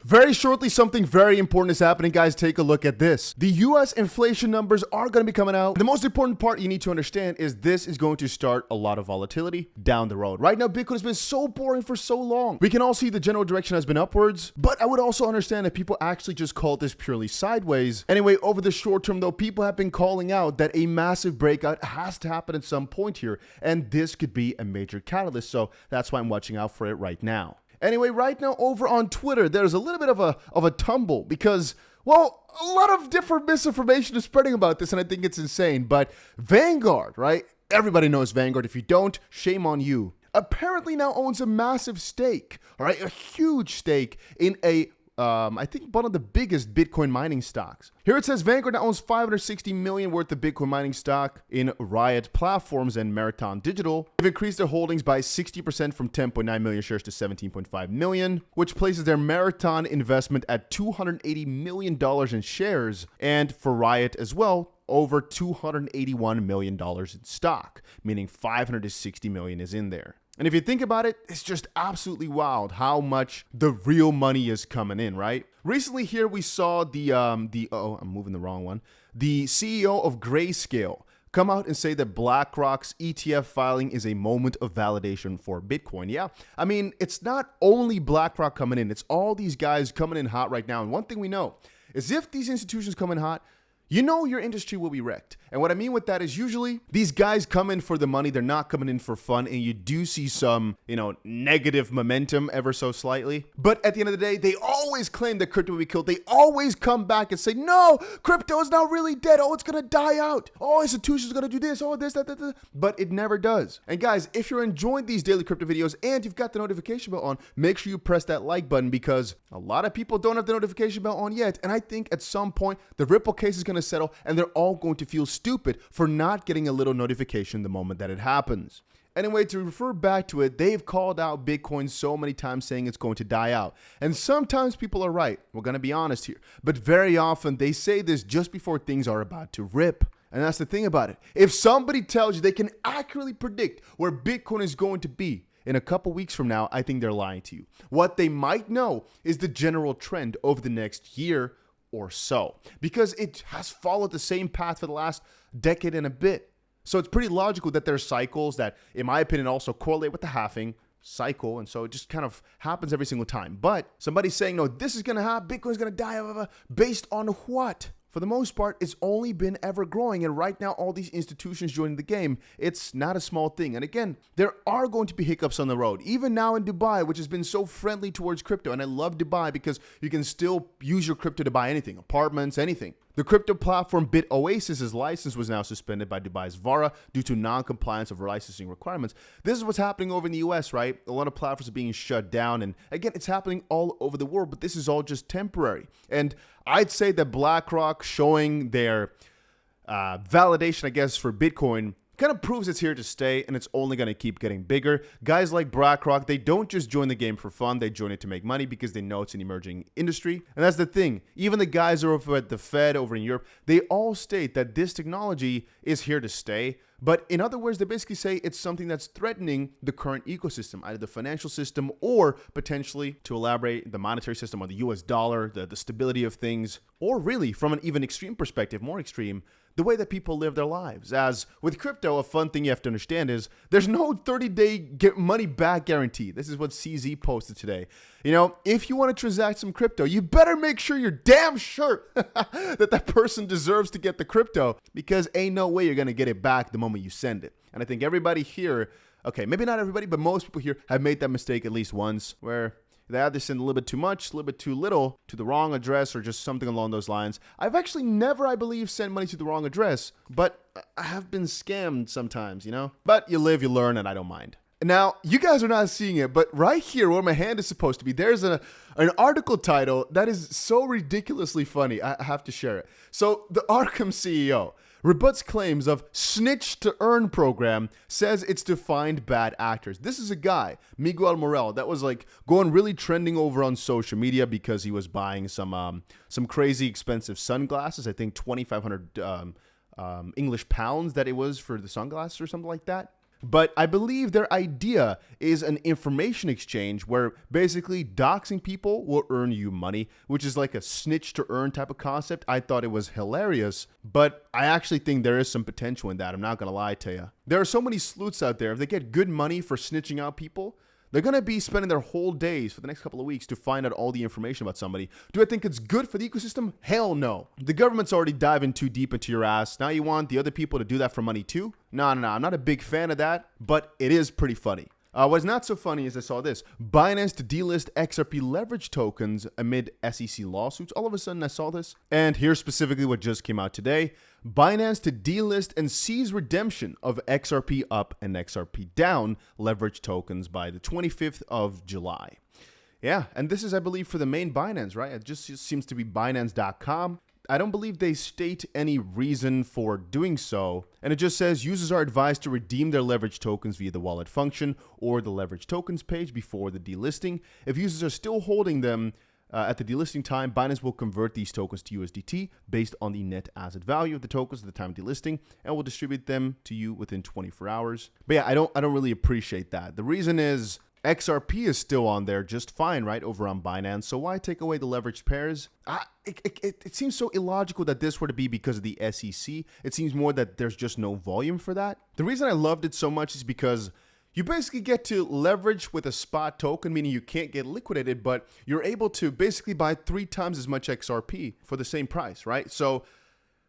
Very shortly, something very important is happening, guys. Take a look at this. The US inflation numbers are going to be coming out. The most important part you need to understand is this is going to start a lot of volatility down the road. Right now, Bitcoin has been so boring for so long. We can all see the general direction has been upwards, but I would also understand if people actually just called this purely sideways. Anyway, over the short term, though, people have been calling out that a massive breakout has to happen at some point here, and this could be a major catalyst. So that's why I'm watching out for it right now. Anyway, right now over on Twitter, there's a little bit of a tumble because, well, a lot of different misinformation is spreading about this, and I think it's insane. But Vanguard, right? Everybody knows Vanguard. If you don't, shame on you. Apparently now owns a massive stake, all right? A huge stake in I think one of the biggest Bitcoin mining stocks. Here it says Vanguard now owns $560 million worth of Bitcoin mining stock in Riot Platforms and Marathon Digital. They've increased their holdings by 60% from 10.9 million shares to 17.5 million, which places their Marathon investment at $280 million in shares. And for Riot as well, over $281 million in stock, meaning $560 million is in there. And if you think about it, it's just absolutely wild how much the real money is coming in, right? Recently here we saw the CEO of Grayscale come out and say that BlackRock's ETF filing is a moment of validation for Bitcoin. Yeah, I mean, it's not only BlackRock coming in, it's all these guys coming in hot right now. And one thing we know is if these institutions come in hot, you know your industry will be wrecked. And what I mean with that is usually these guys come in for the money. They're not coming in for fun. And you do see some, negative momentum ever so slightly. But at the end of the day, they always claim that crypto will be killed. They always come back and say, no, crypto is not really dead. Oh, it's going to die out. Oh, institutions are going to do this. Oh, this, that. But it never does. And guys, if you're enjoying these daily crypto videos and you've got the notification bell on, make sure you press that like button because a lot of people don't have the notification bell on yet. And I think at some point, the Ripple case is going to settle and they're all going to feel stupid for not getting a little notification the moment that it happens. Anyway, to refer back to it, they've called out Bitcoin so many times saying it's going to die out. And sometimes people are right. We're going to be honest here. But very often they say this just before things are about to rip. And that's the thing about it. If somebody tells you they can accurately predict where Bitcoin is going to be in a couple weeks from now, I think they're lying to you. What they might know is the general trend over the next year or so, because it has followed the same path for the last decade and a bit. So it's pretty logical that there's cycles that, in my opinion, also correlate with the halving cycle. And so it just kind of happens every single time. But somebody's saying, no, this is going to happen, Bitcoin's going to die, based on what? For the most part, it's only been ever growing. And right now, all these institutions joining the game, it's not a small thing. And again, there are going to be hiccups on the road. Even now in Dubai, which has been so friendly towards crypto. And I love Dubai because you can still use your crypto to buy anything, apartments, anything. The crypto platform BitOasis's license was now suspended by Dubai's VARA due to non-compliance of licensing requirements. This is what's happening over in the US, right? A lot of platforms are being shut down. And again, it's happening all over the world, but this is all just temporary. And I'd say that BlackRock showing their validation, I guess, for Bitcoin kind of proves it's here to stay and it's only going to keep getting bigger. Guys like BlackRock, they don't just join the game for fun. They join it to make money because they know it's an emerging industry. And that's the thing. Even the guys over at the Fed over in Europe, they all state that this technology is here to stay. But in other words, they basically say it's something that's threatening the current ecosystem, either the financial system or potentially, to elaborate, the monetary system or the US dollar, the stability of things, or really from an even extreme perspective, more extreme, the way that people live their lives. As with crypto, a fun thing you have to understand is there's no 30-day get money back guarantee. This is what CZ posted today. If you want to transact some crypto, you better make sure you're damn sure that person deserves to get the crypto, because ain't no way you're going to get it back the moment you send it. And I think everybody here, okay, maybe not everybody, but most people here have made that mistake at least once, where they either send a little bit too much, a little bit too little to the wrong address, or just something along those lines. I've actually never, I believe, sent money to the wrong address, but I have been scammed sometimes, But you live, you learn, and I don't mind. Now, you guys are not seeing it, but right here where my hand is supposed to be, there's an article title that is so ridiculously funny. I have to share it. So the Arkham CEO rebuts claims of snitch to earn program, says it's to find bad actors. This is a guy, Miguel Morel, that was going really trending over on social media because he was buying some crazy expensive sunglasses. I think 2,500 English pounds that it was for the sunglasses or something like that. But I believe their idea is an information exchange where basically doxing people will earn you money, which is like a snitch to earn type of concept. I thought it was hilarious, but I actually think there is some potential in that. I'm not going to lie to you. There are so many sleuths out there. If they get good money for snitching out people, they're going to be spending their whole days for the next couple of weeks to find out all the information about somebody. Do I think it's good for the ecosystem? Hell no. The government's already diving too deep into your ass. Now you want the other people to do that for money too? No. I'm not a big fan of that, but it is pretty funny. What's not so funny is I saw this. Binance to delist XRP leverage tokens amid SEC lawsuits. All of a sudden I saw this. And here's specifically what just came out today. Binance to delist and seize redemption of XRP up and XRP down leverage tokens by the 25th of July. Yeah, and this is, I believe, for the main Binance, right? It just seems to be Binance.com. I don't believe they state any reason for doing so. And it just says users are advised to redeem their leverage tokens via the wallet function or the leverage tokens page before the delisting. If users are still holding them at the delisting time, Binance will convert these tokens to USDT based on the net asset value of the tokens at the time of delisting and will distribute them to you within 24 hours. But yeah, I don't really appreciate that. The reason is XRP is still on there just fine, right, over on Binance. So why take away the leveraged pairs? It seems so illogical that this were to be because of the SEC. It seems more that there's just no volume for that. The reason I loved it so much is because you basically get to leverage with a spot token, meaning you can't get liquidated, but you're able to basically buy 3 times as much XRP for the same price, right? So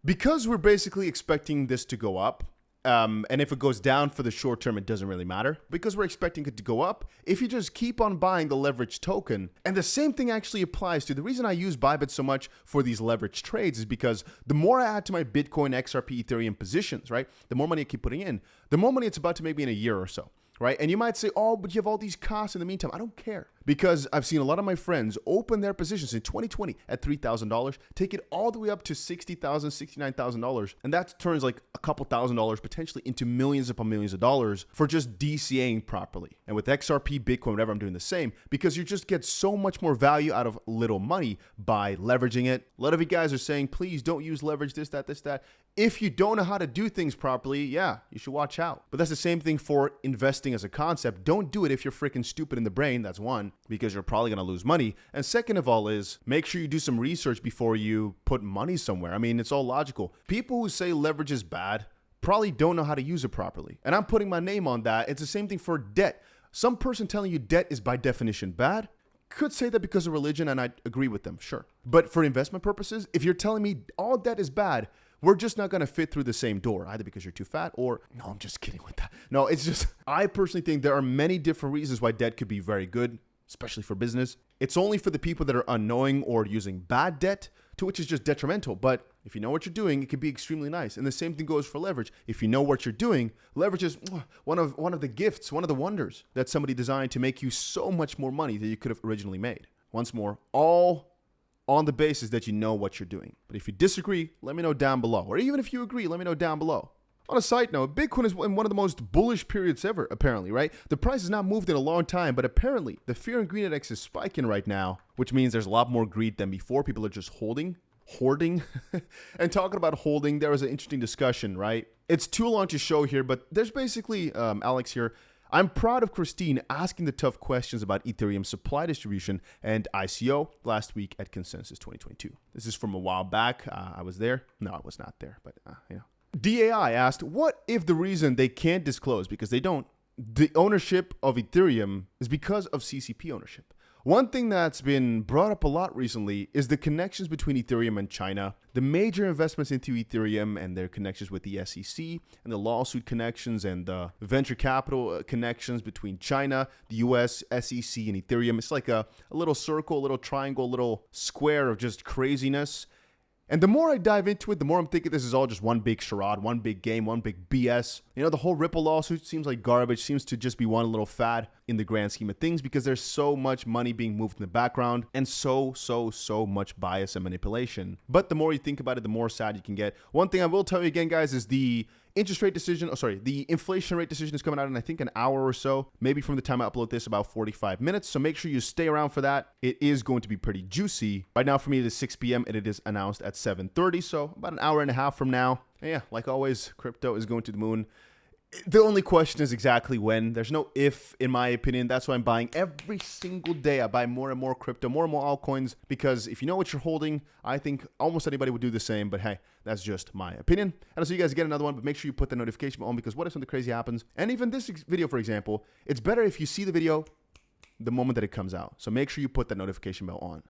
because we're basically expecting this to go up, and if it goes down for the short term, it doesn't really matter. Because we're expecting it to go up, if you just keep on buying the leverage token, and the same thing actually applies to, the reason I use Bybit so much for these leverage trades is because the more I add to my Bitcoin, XRP, Ethereum positions, right, the more money I keep putting in, the more money it's about to make me in a year or so. Right? And you might say, oh, but you have all these costs in the meantime. I don't care, because I've seen a lot of my friends open their positions in 2020 at $3,000, take it all the way up to $60,000, $69,000. And that turns like a couple $1,000s potentially into millions upon millions of dollars for just DCAing properly. And with XRP, Bitcoin, whatever, I'm doing the same, because you just get so much more value out of little money by leveraging it. A lot of you guys are saying, please don't use leverage, this, that. If you don't know how to do things properly, yeah, you should watch out. But that's the same thing for investing as a concept. Don't do it if you're freaking stupid in the brain. That's one, because you're probably going to lose money. And second of all is make sure you do some research before you put money somewhere. I mean, it's all logical. People who say leverage is bad probably don't know how to use it properly. And I'm putting my name on that. It's the same thing for debt. Some person telling you debt is by definition bad could say that because of religion, and I agree with them, sure. But for investment purposes, if you're telling me all debt is bad, we're just not going to fit through the same door, either because you're too fat or, no, I'm just kidding with that. No, it's just, I personally think there are many different reasons why debt could be very good, especially for business. It's only for the people that are unknowing or using bad debt, to which is just detrimental. But if you know what you're doing, it can be extremely nice. And the same thing goes for leverage. If you know what you're doing, leverage is one of the gifts, one of the wonders that somebody designed to make you so much more money than you could have originally made. Once more, all on the basis that you know what you're doing. But if you disagree, let me know down below. Or even if you agree, let me know down below. On a side note, Bitcoin is in one of the most bullish periods ever, apparently, right? The price has not moved in a long time, but apparently the fear and greed index is spiking right now, which means there's a lot more greed than before. People are just hoarding. And talking about holding, there was an interesting discussion, right? It's too long to show here, but there's basically, Alex here, I'm proud of Christine asking the tough questions about Ethereum supply distribution and ICO last week at Consensus 2022. This is from a while back. I was there. No, I was not there, but DAI asked, what if the reason they can't disclose, because they don't, the ownership of Ethereum is because of CCP ownership? One thing that's been brought up a lot recently is the connections between Ethereum and China, the major investments into Ethereum and their connections with the SEC, and the lawsuit connections and the venture capital connections between China, the US, SEC, and Ethereum. It's like a little circle, a little triangle, a little square of just craziness. And the more I dive into it, the more I'm thinking this is all just one big charade, one big game, one big BS. You know, the whole Ripple lawsuit seems like garbage, seems to just be one little fad in the grand scheme of things, because there's so much money being moved in the background and so much bias and manipulation. But the more you think about it, the more sad you can get. One thing I will tell you again, guys, is the interest rate decision, the inflation rate decision is coming out in, I think, an hour or so, maybe from the time I upload this, about 45 minutes. So make sure you stay around for that. It is going to be pretty juicy. Right now for me, it is 6 p.m. and it is announced at 7:30. So about an hour and a half from now. And yeah, like always, crypto is going to the moon. The only question is exactly when. There's no if, in my opinion. That's why I'm buying every single day. I buy more and more crypto, more and more altcoins, because if you know what you're holding, I think almost anybody would do the same. But hey, that's just my opinion. And I'll see you guys again another one, but make sure you put the notification on, because what if something crazy happens? And even this video, for example, it's better if you see the video the moment that it comes out. So make sure you put that notification bell on.